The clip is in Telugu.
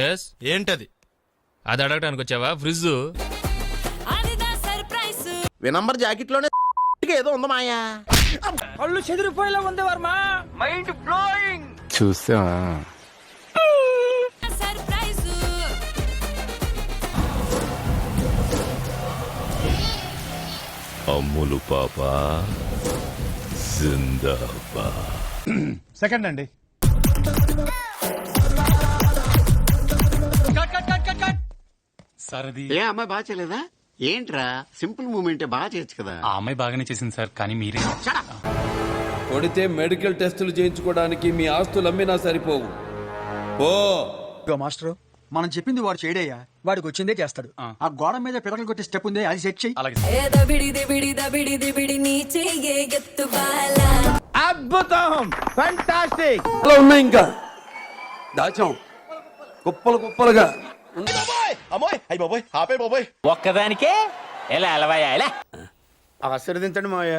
ఎస్ ఏంటది? అది అడగడానికి వచ్చావా? ఫ్రిడ్జ్. వినంబర్ జాకెట్ లోనే ఏదో ఉంది మాయా. కళ్ళు చెదిరిపోయేలా ఉంది వర్మ. Mind blowing. చూసా అమ్ములు పాప జిందాబాద్. సెకండ్ అండి. ఏ అమ్మాయి బాగా చేయలేదా? ఏంట్రా సింపుల్ మూమెంట్ బాగా చేయొచ్చు కదా. ఆ అమ్మాయి బాగానే చేసింది సార్, కానీ మీరే. కొడితే మెడికల్ టెస్టులు చేయించుకోవడానికి మీ ఆస్తులు అమ్మినా సరిపోవు. ఓ మాస్టర్ మనం చెప్పింది వాడు చేయడయ్యా, వాడికి వచ్చిందే చేస్తాడు. ఆ గోడ మీద పిడకలు కొట్టే స్టెప్ ఉంది, అది సెట్ చెయ్యి. అద్భుతం, ఫెంటాస్టిక్. ఉన్నాయి ఇంకా దాచాం కుప్పలు కుప్పలుగా. ఒక్కదానికే ఎలా అలవాయా? ఆశీర్వదించండి మావయ్య.